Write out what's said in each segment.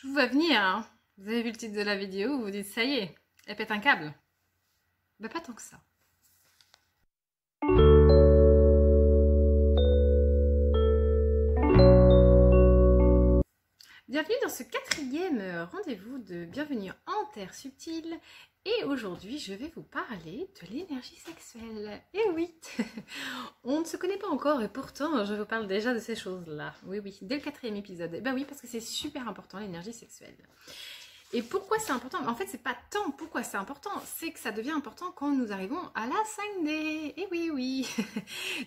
Je vous vois venir, hein. Vous avez vu le titre de la vidéo, vous vous dites ça y est, elle pète un câble. Bah pas tant que ça. Bienvenue dans ce quatrième rendez-vous de Bienvenue en Terre Subtile. Et aujourd'hui, je vais vous parler de l'énergie sexuelle. Et oui, on ne se connaît pas encore et pourtant, je vous parle déjà de ces choses-là. Oui, dès le quatrième épisode. Et ben oui, parce que c'est super important, l'énergie sexuelle. Et pourquoi c'est important? En fait, c'est pas tant pourquoi c'est important, c'est que ça devient important quand nous arrivons à la 5D. Et oui.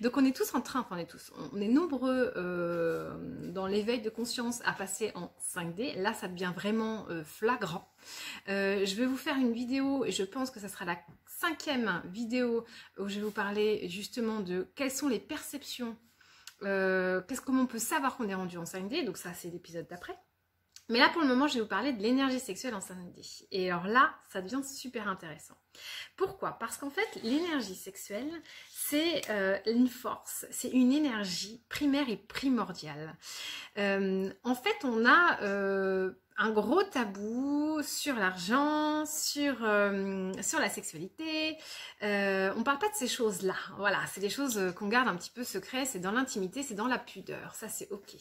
Donc on est tous en train, enfin on est nombreux dans l'éveil de conscience à passer en 5D. Là, ça devient vraiment flagrant. Je vais vous faire une vidéo et je pense que ça sera la 5e vidéo où je vais vous parler justement de quelles sont les perceptions, comment on peut savoir qu'on est rendu en 5D. Donc ça, c'est l'épisode d'après. Mais là, pour le moment, je vais vous parler de l'énergie sexuelle en 5D. Et alors là, ça devient super intéressant. Pourquoi? Parce qu'en fait, l'énergie sexuelle, c'est une force, c'est une énergie primaire et primordiale. En fait, on a un gros tabou sur l'argent, sur la sexualité. On parle pas de ces choses-là. Voilà, c'est des choses qu'on garde un petit peu secret, c'est dans l'intimité, c'est dans la pudeur. Ça, c'est ok.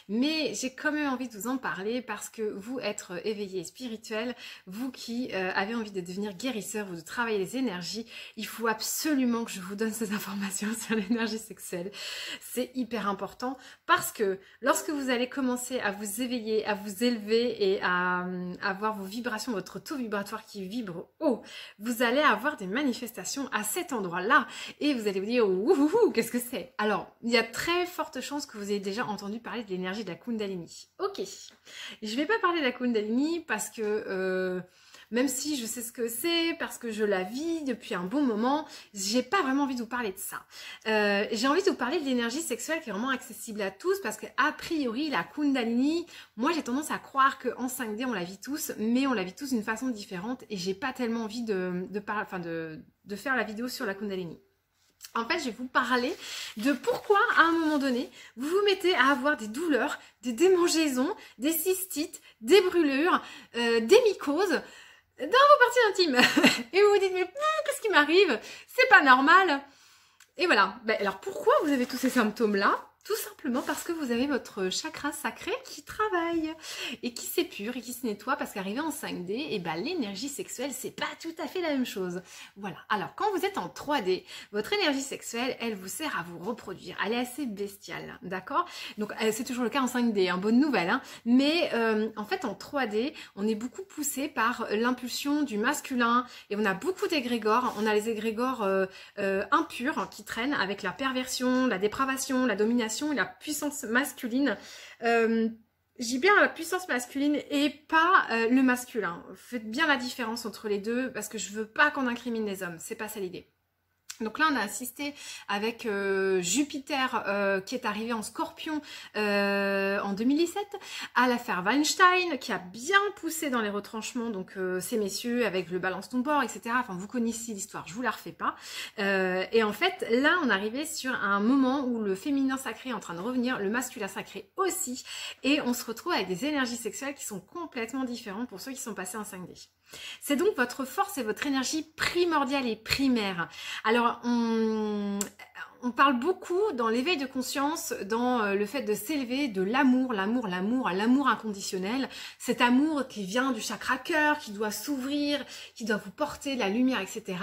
Mais j'ai quand même envie de vous en parler parce que vous, être éveillé et spirituel, vous qui avez envie de devenir guérisseur ou de travailler les énergies, il faut absolument que je vous donne ces informations sur l'énergie sexuelle. C'est hyper important parce que lorsque vous allez commencer à vous éveiller, à vous élever et à avoir vos vibrations, votre taux vibratoire qui vibre haut, vous allez avoir des manifestations à cet endroit-là et vous allez vous dire ouh, qu'est-ce que c'est? Alors, il y a très forte chance que vous ayez déjà entendu parler de l'énergie de la Kundalini. Ok, je vais pas parler de la Kundalini parce que même si je sais ce que c'est, parce que je la vis depuis un bon moment, j'ai pas vraiment envie de vous parler de ça. J'ai envie de vous parler de l'énergie sexuelle qui est vraiment accessible à tous, parce que a priori, la Kundalini, moi j'ai tendance à croire qu'en 5D on la vit tous, mais on la vit tous d'une façon différente, et j'ai pas tellement envie de faire la vidéo sur la Kundalini. En fait, je vais vous parler de pourquoi, à un moment donné, vous vous mettez à avoir des douleurs, des démangeaisons, des cystites, des brûlures, des mycoses, dans vos parties intimes. Et vous vous dites, mais qu'est-ce qui m'arrive? C'est pas normal. Et voilà. Alors pourquoi vous avez tous ces symptômes-là? Tout simplement parce que vous avez votre chakra sacré qui travaille et qui s'épure et qui se nettoie, parce qu'arrivé en 5D, et l'énergie sexuelle, c'est pas tout à fait la même chose. Voilà. Alors, quand vous êtes en 3D, votre énergie sexuelle, elle vous sert à vous reproduire. Elle est assez bestiale, d'accord? Donc, c'est toujours le cas en 5D, hein, bonne nouvelle, hein. Mais en fait, en 3D, on est beaucoup poussé par l'impulsion du masculin et on a beaucoup d'égrégores. On a les égrégores impurs qui traînent avec la perversion, la dépravation, la domination et la puissance masculine. J'ai bien la puissance masculine et pas le masculin. Faites bien la différence entre les deux parce que je veux pas qu'on incrimine les hommes. C'est pas ça l'idée. Donc là, on a assisté avec Jupiter qui est arrivé en Scorpion en 2017, à l'affaire Weinstein qui a bien poussé dans les retranchements, donc ces messieurs avec le balance ton bord, etc. Enfin, vous connaissez l'histoire, je vous la refais pas. Et en fait, là, on arrivait sur un moment où le féminin sacré est en train de revenir, le masculin sacré aussi, et on se retrouve avec des énergies sexuelles qui sont complètement différentes pour ceux qui sont passés en 5D. C'est donc votre force et votre énergie primordiale et primaire. Alors, on parle beaucoup dans l'éveil de conscience, dans le fait de s'élever, de l'amour inconditionnel. Cet amour qui vient du chakra cœur, qui doit s'ouvrir, qui doit vous porter la lumière, etc.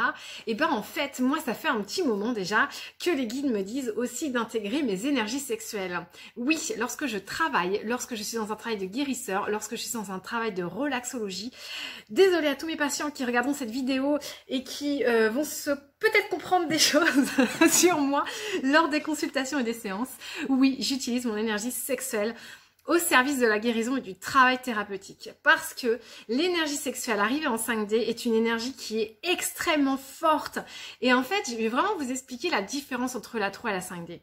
Et en fait, moi, ça fait un petit moment déjà que les guides me disent aussi d'intégrer mes énergies sexuelles. Oui, lorsque je travaille, lorsque je suis dans un travail de guérisseur, lorsque je suis dans un travail de relaxologie, désolée à tous mes patients qui regarderont cette vidéo et qui vont peut-être comprendre des choses sur moi lors des consultations et des séances. Oui, j'utilise mon énergie sexuelle au service de la guérison et du travail thérapeutique. Parce que l'énergie sexuelle arrivée en 5D est une énergie qui est extrêmement forte. Et en fait, je vais vraiment vous expliquer la différence entre la 3 et la 5D.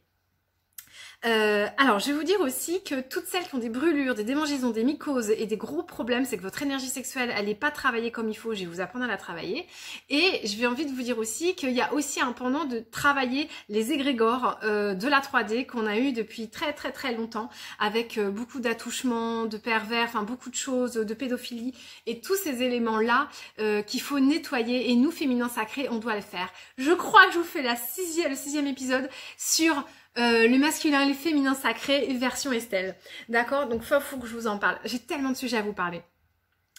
Alors, je vais vous dire aussi que toutes celles qui ont des brûlures, des démangeaisons, des mycoses et des gros problèmes, c'est que votre énergie sexuelle, elle n'est pas travaillée comme il faut. Je vais vous apprendre à la travailler. Et je vais envie de vous dire aussi qu'il y a aussi un pendant de travailler les égrégores de la 3D qu'on a eu depuis très très très longtemps, avec beaucoup d'attouchements, de pervers, enfin beaucoup de choses, de pédophilie et tous ces éléments-là qu'il faut nettoyer. Et nous, féminins sacrés, on doit le faire. Je crois que je vous fais le sixième épisode sur le masculin et le féminin sacré version Estelle. D'accord? Donc faut que je vous en parle. J'ai tellement de sujets à vous parler.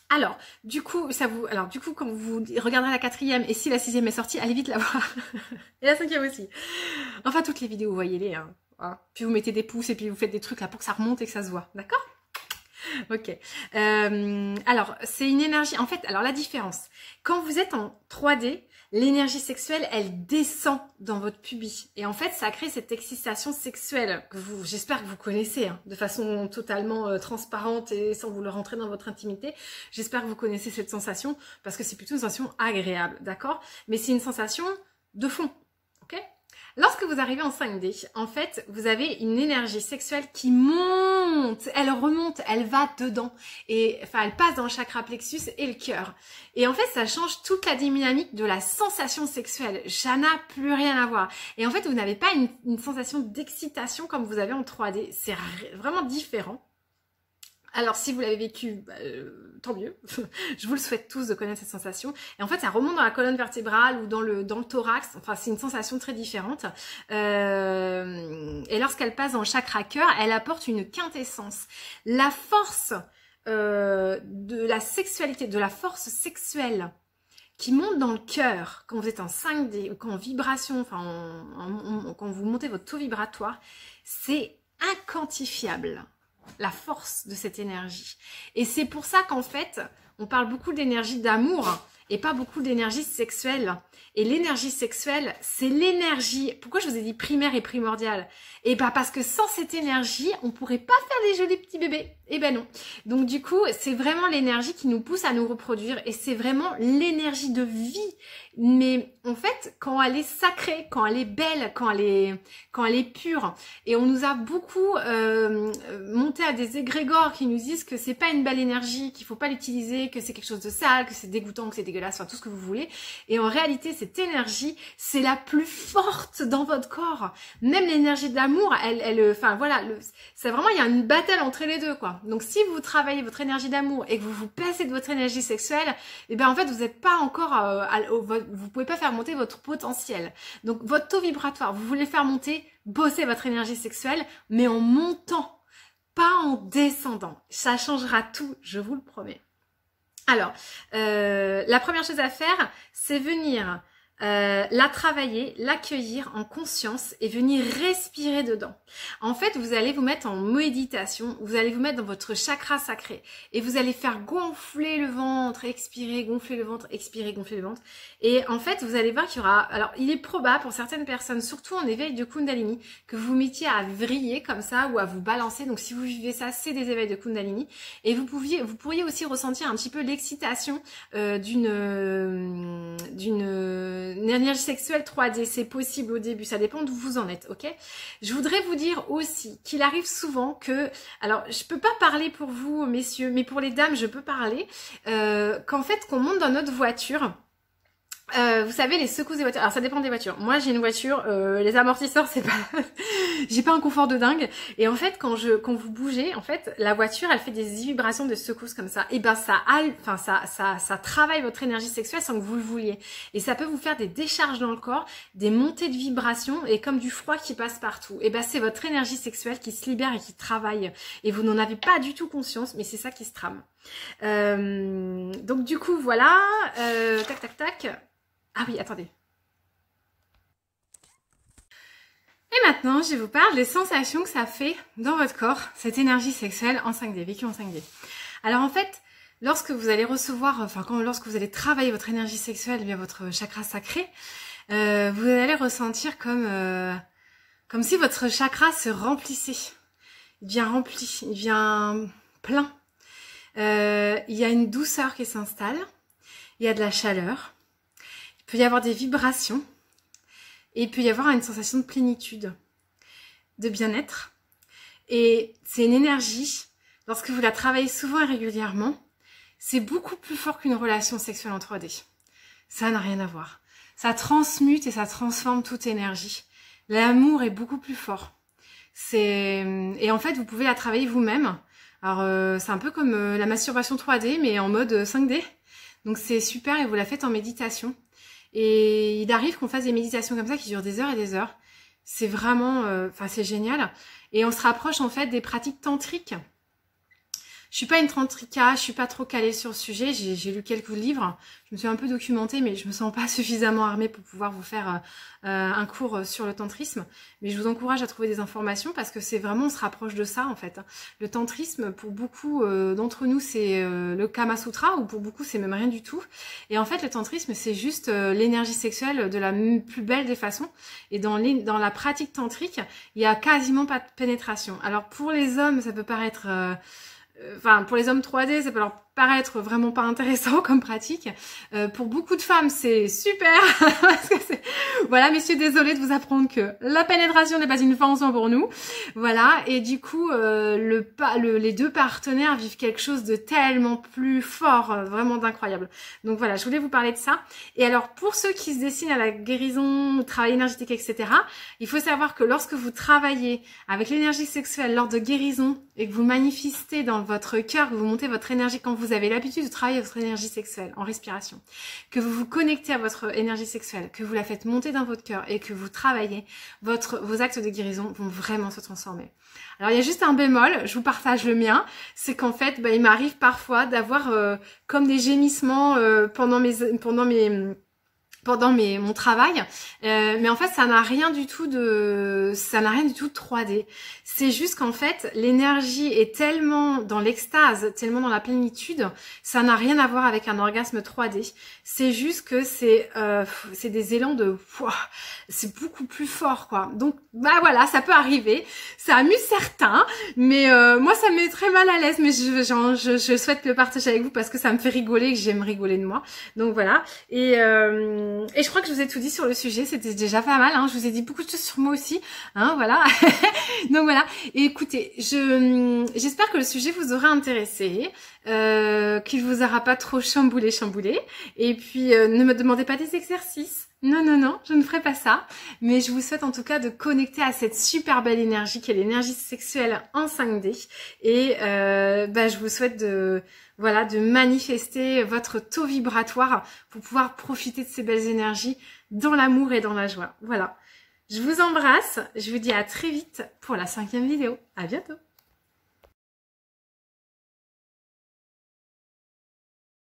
Alors, du coup, quand vous regarderez la 4e et si la 6e est sortie, allez vite la voir. Et la 5e aussi. Enfin, toutes les vidéos, voyez-les. Hein. Puis vous mettez des pouces et puis vous faites des trucs là pour que ça remonte et que ça se voit. D'accord? Ok. Alors, c'est une énergie... En fait, alors la différence. Quand vous êtes en 3D, l'énergie sexuelle, elle descend dans votre pubis. Et en fait, ça crée cette excitation sexuelle que j'espère que vous connaissez, hein, de façon totalement transparente et sans vouloir rentrer dans votre intimité. J'espère que vous connaissez cette sensation parce que c'est plutôt une sensation agréable, d'accord? Mais c'est une sensation de fond, ok? Lorsque vous arrivez en 5D, en fait, vous avez une énergie sexuelle qui monte, elle remonte, elle va dedans. Et enfin, elle passe dans le chakra plexus et le cœur. Et en fait, ça change toute la dynamique de la sensation sexuelle. Ça n'a plus rien à voir. Et en fait, vous n'avez pas une sensation d'excitation comme vous avez en 3D. C'est vraiment différent. Alors, si vous l'avez vécu, tant mieux. Je vous le souhaite tous de connaître cette sensation. Et en fait, ça remonte dans la colonne vertébrale ou dans le thorax. Enfin, c'est une sensation très différente. Et lorsqu'elle passe dans le chakra cœur, elle apporte une quintessence. La force de la sexualité, de la force sexuelle qui monte dans le cœur quand vous êtes en 5D ou quand en vibration, enfin, quand vous montez votre taux vibratoire, c'est inquantifiable. La force de cette énergie. Et c'est pour ça qu'en fait, on parle beaucoup d'énergie d'amour et pas beaucoup d'énergie sexuelle. Et l'énergie sexuelle, c'est l'énergie... Pourquoi je vous ai dit primaire et primordiale? Et bah parce que sans cette énergie, on pourrait pas faire des jolis petits bébés. Et ben non. Donc du coup, c'est vraiment l'énergie qui nous pousse à nous reproduire. Et c'est vraiment l'énergie de vie. Mais en fait, quand elle est sacrée, quand elle est belle, quand elle est pure, et on nous a beaucoup monté à des égrégores qui nous disent que c'est pas une belle énergie, qu'il faut pas l'utiliser, que c'est quelque chose de sale, que c'est dégoûtant, que c'est dégueulasse, enfin tout ce que vous voulez. Et en réalité, cette énergie, c'est la plus forte dans votre corps. Même l'énergie de l'amour, enfin voilà, c'est vraiment, il y a une bataille entre les deux, quoi. Donc si vous travaillez votre énergie d'amour et que vous vous passez de votre énergie sexuelle, et ben en fait, vous n'êtes pas encore vous pouvez pas faire monter votre potentiel. Donc votre taux vibratoire, vous voulez faire monter, bossez votre énergie sexuelle, mais en montant, pas en descendant. Ça changera tout, je vous le promets. Alors, la première chose à faire, c'est venir la travailler, l'accueillir en conscience et venir respirer dedans. En fait, vous allez vous mettre en méditation, vous allez vous mettre dans votre chakra sacré et vous allez faire gonfler le ventre, expirer, gonfler le ventre, expirer, gonfler le ventre. Et en fait, vous allez voir qu'il y aura... Alors, il est probable pour certaines personnes, surtout en éveil de Kundalini, que vous mettiez à vriller comme ça ou à vous balancer. Donc, si vous vivez ça, c'est des éveils de Kundalini. Et vous pourriez aussi ressentir un petit peu l'excitation d'une énergie sexuelle 3D, c'est possible au début, ça dépend d'où vous en êtes, ok? Je voudrais vous dire aussi qu'il arrive souvent que, alors je peux pas parler pour vous messieurs, mais pour les dames je peux parler, qu'en fait qu'on monte dans notre voiture, vous savez les secousses des voitures, alors ça dépend des voitures. Moi j'ai une voiture, les amortisseurs c'est pas, j'ai pas un confort de dingue. Et en fait quand vous bougez, en fait la voiture elle fait des vibrations de secousses comme ça. Et ben ça travaille votre énergie sexuelle sans que vous le vouliez. Et ça peut vous faire des décharges dans le corps, des montées de vibrations et comme du froid qui passe partout. Et ben c'est votre énergie sexuelle qui se libère et qui travaille. Et vous n'en avez pas du tout conscience, mais c'est ça qui se trame. Donc du coup voilà, tac tac tac. Ah oui, attendez. Et maintenant, je vous parle des sensations que ça fait dans votre corps, cette énergie sexuelle en 5D, vécue en 5D. Alors en fait, lorsque vous allez recevoir, lorsque vous allez travailler votre énergie sexuelle via votre chakra sacré, vous allez ressentir comme si votre chakra se remplissait. Il devient rempli, il devient plein. Il y a une douceur qui s'installe, il y a de la chaleur. Il peut y avoir des vibrations et il peut y avoir une sensation de plénitude. de bien-être. Et c'est une énergie, lorsque vous la travaillez souvent et régulièrement, c'est beaucoup plus fort qu'une relation sexuelle en 3D. Ça n'a rien à voir. Ça transmute et ça transforme toute énergie. L'amour est beaucoup plus fort. Et en fait, vous pouvez la travailler vous-même. Alors, c'est un peu comme la masturbation 3D, mais en mode 5D. Donc, c'est super et vous la faites en méditation. Et il arrive qu'on fasse des méditations comme ça qui durent des heures et des heures. C'est vraiment... c'est génial. Et on se rapproche en fait des pratiques tantriques. Je suis pas une tantrika, je suis pas trop calée sur le sujet, j'ai lu quelques livres, je me suis un peu documentée, mais je me sens pas suffisamment armée pour pouvoir vous faire un cours sur le tantrisme. Mais je vous encourage à trouver des informations parce que c'est vraiment, on se rapproche de ça en fait. Le tantrisme, pour beaucoup d'entre nous, c'est le Kama Sutra, ou pour beaucoup, c'est même rien du tout. Et en fait, le tantrisme, c'est juste l'énergie sexuelle de la plus belle des façons. Et dans la pratique tantrique, il y a quasiment pas de pénétration. Alors pour les hommes, ça peut paraître... pour les hommes 3D, ça peut leur paraître vraiment pas intéressant comme pratique. Pour beaucoup de femmes, c'est super. Parce que voilà, messieurs, désolée de vous apprendre que la pénétration n'est pas une fin en soi pour nous. Voilà, et du coup, les deux partenaires vivent quelque chose de tellement plus fort, vraiment d'incroyable. Donc voilà, je voulais vous parler de ça. Et alors, pour ceux qui se destinent à la guérison, au travail énergétique, etc., il faut savoir que lorsque vous travaillez avec l'énergie sexuelle lors de guérison et que vous manifestez dans votre cœur, que vous montez votre énergie quand vous avez l'habitude de travailler votre énergie sexuelle en respiration, que vous vous connectez à votre énergie sexuelle, que vous la faites monter dans votre cœur et que vous travaillez, vos actes de guérison vont vraiment se transformer. Alors il y a juste un bémol, je vous partage le mien, c'est qu'en fait, il m'arrive parfois d'avoir comme des gémissements pendant mon travail, mais en fait ça n'a rien du tout de 3D. C'est juste qu'en fait l'énergie est tellement dans l'extase, tellement dans la plénitude, ça n'a rien à voir avec un orgasme 3D. C'est juste que c'est des élans de c'est beaucoup plus fort quoi. Donc voilà, ça peut arriver, ça amuse certains, mais moi ça me met très mal à l'aise, mais je souhaite le partager avec vous parce que ça me fait rigoler et que j'aime rigoler de moi. Donc voilà, et je crois que je vous ai tout dit sur le sujet, c'était déjà pas mal, hein. Je vous ai dit beaucoup de choses sur moi aussi, hein, voilà. Donc voilà, et écoutez, j'espère que le sujet vous aura intéressé, qu'il vous aura pas trop chamboulé, et puis ne me demandez pas des exercices. Non, je ne ferai pas ça, mais je vous souhaite en tout cas de connecter à cette super belle énergie qui est l'énergie sexuelle en 5D, et je vous souhaite de manifester votre taux vibratoire pour pouvoir profiter de ces belles énergies dans l'amour et dans la joie. Voilà. Je vous embrasse. Je vous dis à très vite pour la 5e vidéo. À bientôt.